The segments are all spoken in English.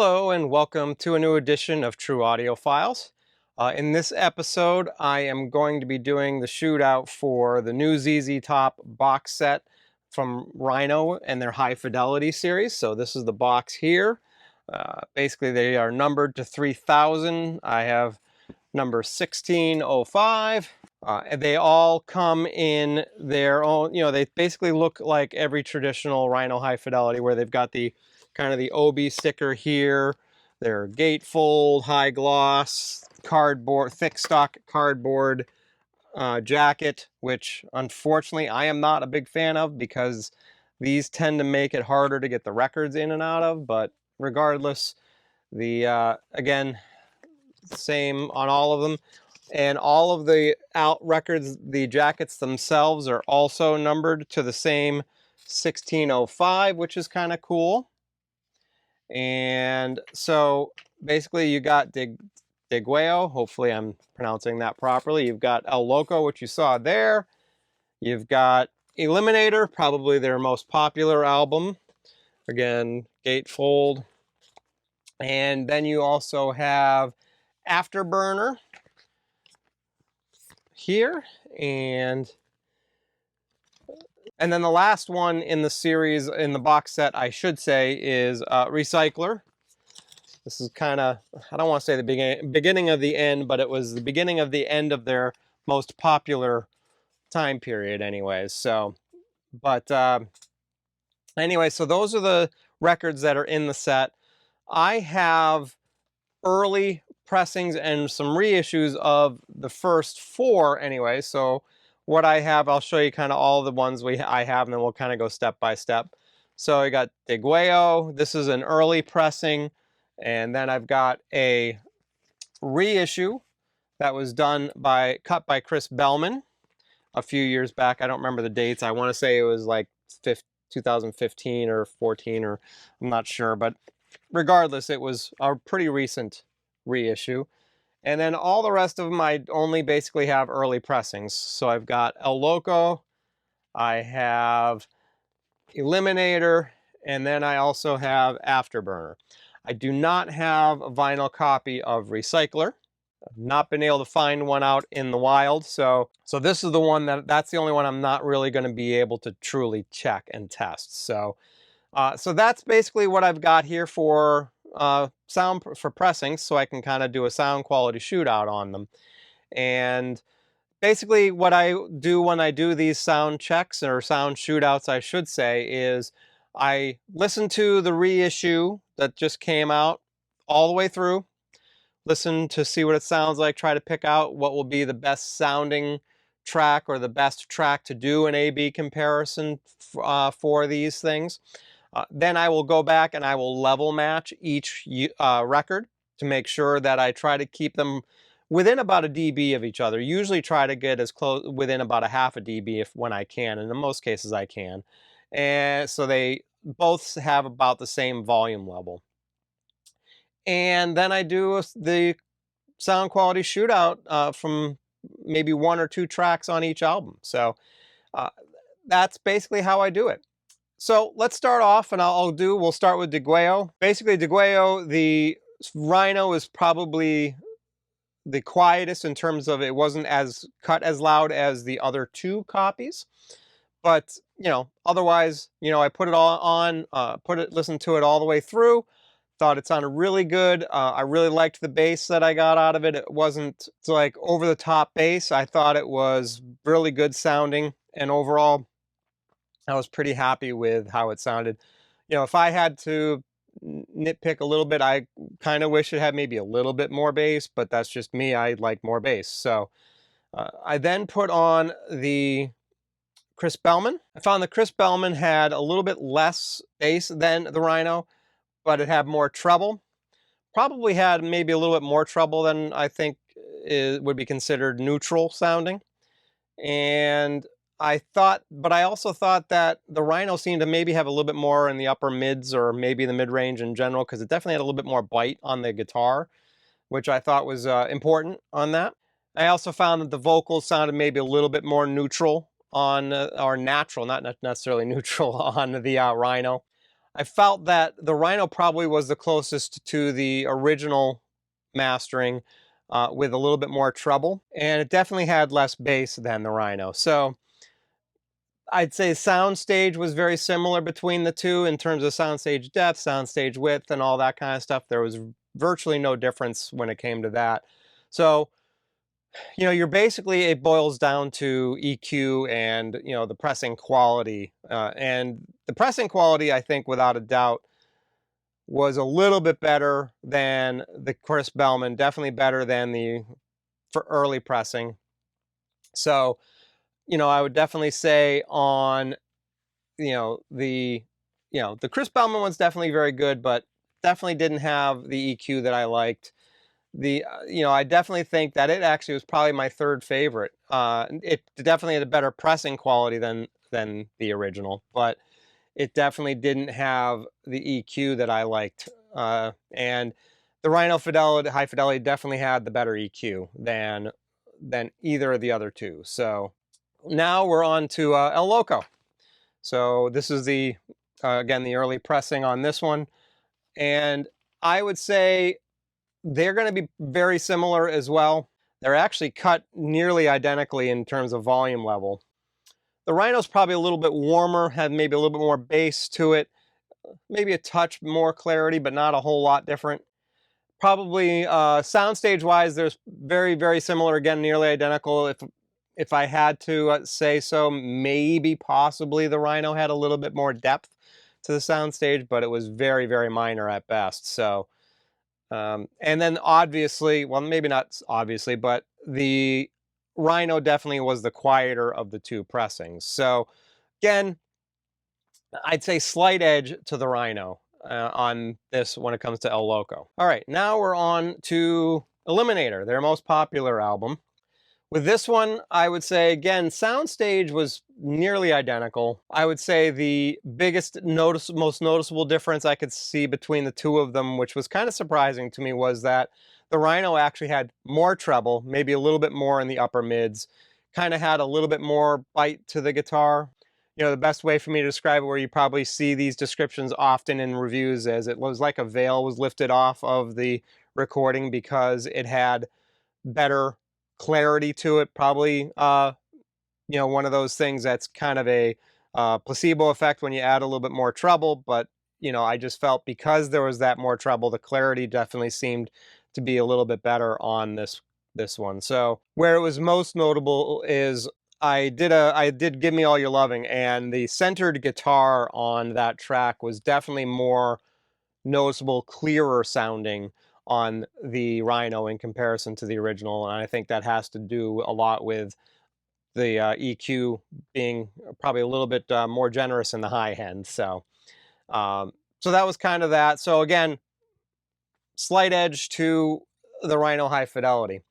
Hello and welcome to a new edition of True Audio Files. In this episode, I am going to be doing the shootout for the new ZZ Top box set from Rhino and their High Fidelity series. So this is the box here. Basically, they are numbered to 3000. I have number 1605. And they all come in their own, they basically look like every traditional Rhino High Fidelity where they've got the kind of the OB sticker here, their gatefold, high gloss, cardboard, thick stock cardboard jacket, which unfortunately I am not a big fan of because these tend to make it harder to get the records in and out of, but regardless, again, same on all of them. And all of the out records, the jackets themselves are also numbered to the same 1605, which is kind of cool. And so basically you got Deguello, hopefully I'm pronouncing that properly. You've got El Loco, which you saw there. You've got Eliminator, probably their most popular album. Again, gatefold. And then you also have Afterburner here, and then the last one in the series, in the box set, I should say, is Recycler. This is kind of, I don't want to say the beginning of the end, but it was the beginning of the end of their most popular time period anyways. So, but anyway, so those are the records that are in the set. I have early pressings and some reissues of the first four anyway. So what I have, I'll show you kind of all the ones I have, and then we'll kind of go step by step. So I got Deguello. This is an early pressing. And then I've got a reissue that was cut by Chris Bellman a few years back. I don't remember the dates. I want to say it was like 2015 or 14, or I'm not sure. But regardless, it was a pretty recent reissue. And then all the rest of them, I only basically have early pressings. So I've got El Loco, I have Eliminator, and then I also have Afterburner. I do not have a vinyl copy of Recycler. I've not been able to find one out in the wild, so this is the one that's the only one I'm not really going to be able to truly check and test. So that's basically what I've got here for sound for pressing, so I can kind of do a sound quality shootout on them. And basically what I do when I do these sound checks, or sound shootouts I should say, is I listen to the reissue that just came out all the way through, listen to see what it sounds like, try to pick out what will be the best sounding track or the best track to do an A-B comparison for these things. Then I will go back and I will level match each record to make sure that I try to keep them within about a dB of each other. Usually try to get as close, within about a half a dB when I can, and in most cases I can. And so they both have about the same volume level. And then I do the sound quality shootout from maybe one or two tracks on each album. So that's basically how I do it. So let's start off, and we'll start with Deguello. Basically, Deguello, the Rhino is probably the quietest in terms of it wasn't as cut as loud as the other two copies. But, otherwise, I put it all on, listened to it all the way through. Thought it sounded really good. I really liked the bass that I got out of it. It wasn't like over the top bass. I thought it was really good sounding, and overall, I was pretty happy with how it sounded. If I had to nitpick a little bit, I kind of wish it had maybe a little bit more bass, but that's just me. I like more bass. So I then put on the Chris Bellman. I found that Chris Bellman had a little bit less bass than the Rhino, but it had more treble. Probably had maybe a little bit more treble than I think would be considered neutral sounding. And but I also thought that the Rhino seemed to maybe have a little bit more in the upper mids, or maybe the mid range in general, because it definitely had a little bit more bite on the guitar, which I thought was important on that. I also found that the vocals sounded maybe a little bit more neutral on, or natural, not necessarily neutral on the Rhino. I felt that the Rhino probably was the closest to the original mastering, with a little bit more treble, and it definitely had less bass than the Rhino. So I'd say soundstage was very similar between the two in terms of soundstage depth, soundstage width, and all that kind of stuff. There was virtually no difference when it came to that. So, you're basically, it boils down to EQ and, the pressing quality. And the pressing quality, I think, without a doubt, was a little bit better than the Chris Bellman, definitely better than the for early pressing. So, I would definitely say on, the Chris Bellman one's definitely very good, but definitely didn't have the EQ that I liked. I definitely think that it actually was probably my third favorite. It definitely had a better pressing quality than the original, but it definitely didn't have the EQ that I liked. And the Rhino High Fidelity definitely had the better EQ than either of the other two. So now we're on to El Loco. So this is again, the early pressing on this one. And I would say they're going to be very similar as well. They're actually cut nearly identically in terms of volume level. The Rhino's probably a little bit warmer, had maybe a little bit more bass to it, maybe a touch more clarity, but not a whole lot different. Probably soundstage wise, there's very, very similar, again, nearly identical. If I had to say so, maybe possibly the Rhino had a little bit more depth to the soundstage, but it was very, very minor at best. So, and then obviously, well, maybe not obviously, but the Rhino definitely was the quieter of the two pressings. So again, I'd say slight edge to the Rhino on this when it comes to El Loco. All right, now we're on to Eliminator, their most popular album. With this one, I would say, again, soundstage was nearly identical. I would say the most noticeable difference I could see between the two of them, which was kind of surprising to me, was that the Rhino actually had more treble, maybe a little bit more in the upper mids, kind of had a little bit more bite to the guitar. The best way for me to describe it, where you probably see these descriptions often in reviews, as it was like a veil was lifted off of the recording because it had better clarity to it. Probably, one of those things that's kind of a placebo effect when you add a little bit more treble. But, I just felt because there was that more treble, the clarity definitely seemed to be a little bit better on this one. So where it was most notable is I did Give Me All Your Loving, and the centered guitar on that track was definitely more noticeable, clearer sounding on the Rhino in comparison to the original. And I think that has to do a lot with the EQ being probably a little bit more generous in the high end. So that was kind of that. So again, slight edge to the Rhino High Fidelity.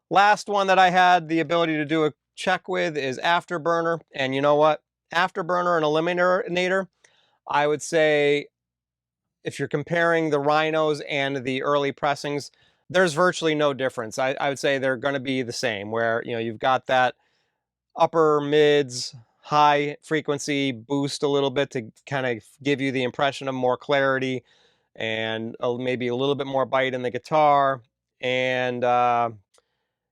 Last one that I had the ability to do a check with is Afterburner. And you know what? Afterburner and Eliminator, I would say, if you're comparing the Rhinos and the early pressings, there's virtually no difference. I would say they're going to be the same, where you've got that upper mids, high frequency boost a little bit to kind of give you the impression of more clarity, and maybe a little bit more bite in the guitar. And I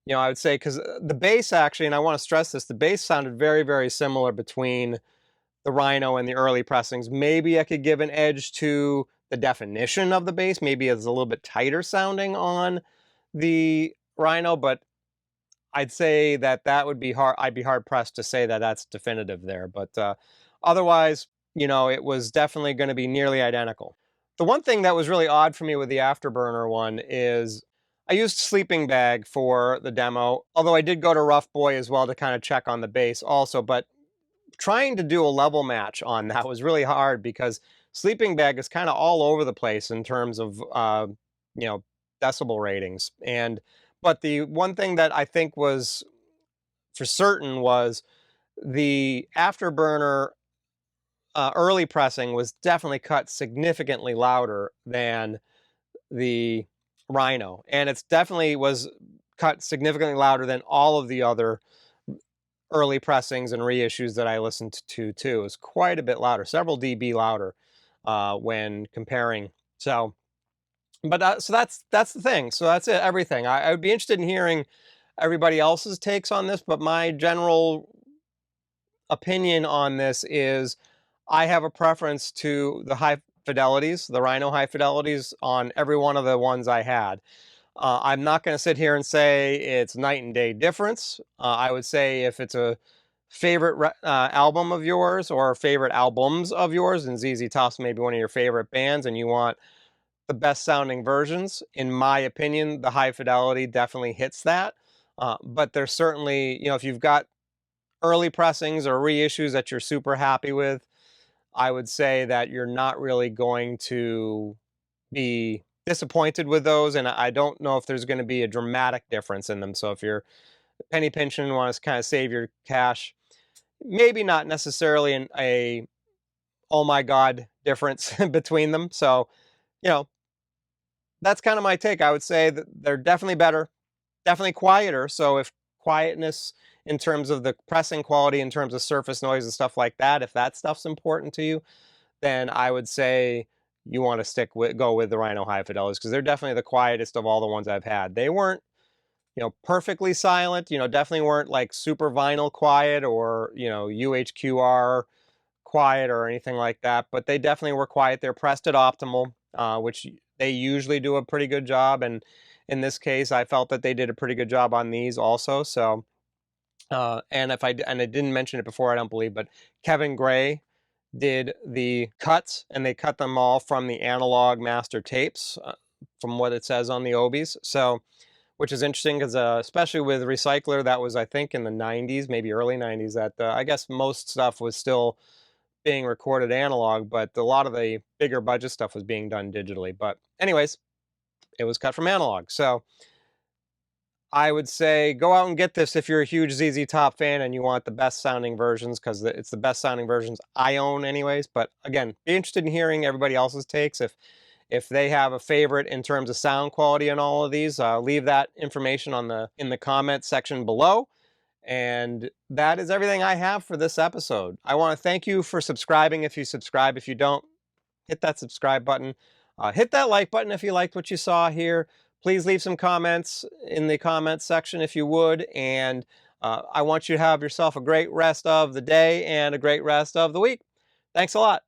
would say, because the bass actually, and I want to stress this, the bass sounded very, very similar between the Rhino and the early pressings. Maybe I could give an edge to the definition of the bass. Maybe it's a little bit tighter sounding on the Rhino, but I'd say that would be hard. I'd be hard pressed to say that that's definitive there. But otherwise, it was definitely going to be nearly identical. The one thing that was really odd for me with the Afterburner one is I used Sleeping Bag for the demo, although I did go to Rough Boy as well to kind of check on the bass also. But trying to do a level match on that was really hard because Sleeping Bag is kind of all over the place in terms of decibel ratings. But the one thing that I think was for certain was the Afterburner early pressing was definitely cut significantly louder than the Rhino, and it's definitely was cut significantly louder than all of the other early pressings and reissues that I listened to too. It was quite a bit louder, several dB louder when comparing. So, but so that's the thing. So that's it, everything. I would be interested in hearing everybody else's takes on this, but my general opinion on this is I have a preference to the high fidelities, the Rhino High Fidelities on every one of the ones I had. I'm not going to sit here and say it's night and day difference. I would say if it's a favorite album of yours or favorite albums of yours, and ZZ Top's maybe one of your favorite bands, and you want the best sounding versions, in my opinion, the high fidelity definitely hits that. But there's certainly, if you've got early pressings or reissues that you're super happy with, I would say that you're not really going to be disappointed with those, and I don't know if there's going to be a dramatic difference in them. So if you're penny pinching and want to kind of save your cash, maybe not necessarily a oh my god difference between them. So you know that's kind of my take. I would say that they're definitely better, definitely quieter. So if quietness in terms of the pressing quality, in terms of surface noise and stuff like that, if that stuff's important to you, then I would say you want to go with the Rhino High Fidelities because they're definitely the quietest of all the ones I've had. They weren't, perfectly silent, definitely weren't like super vinyl quiet or, UHQR quiet or anything like that, but they definitely were quiet. They're pressed at optimal, which they usually do a pretty good job. And in this case, I felt that they did a pretty good job on these also. So, and I didn't mention it before, I don't believe, but Kevin Gray did the cuts, and they cut them all from the analog master tapes, from what it says on the Obies. So, which is interesting because, especially with Recycler, that was I think in the '90s, maybe early '90s. That I guess most stuff was still being recorded analog, but a lot of the bigger budget stuff was being done digitally. But anyways, it was cut from analog. So I would say go out and get this if you're a huge ZZ Top fan and you want the best sounding versions because it's the best sounding versions I own anyways. But again, be interested in hearing everybody else's takes. If they have a favorite in terms of sound quality on all of these, leave that information in the comment section below. And that is everything I have for this episode. I want to thank you for subscribing if you subscribe. If you don't, hit that subscribe button. Hit that like button if you liked what you saw here. Please leave some comments in the comments section if you would. And I want you to have yourself a great rest of the day and a great rest of the week. Thanks a lot.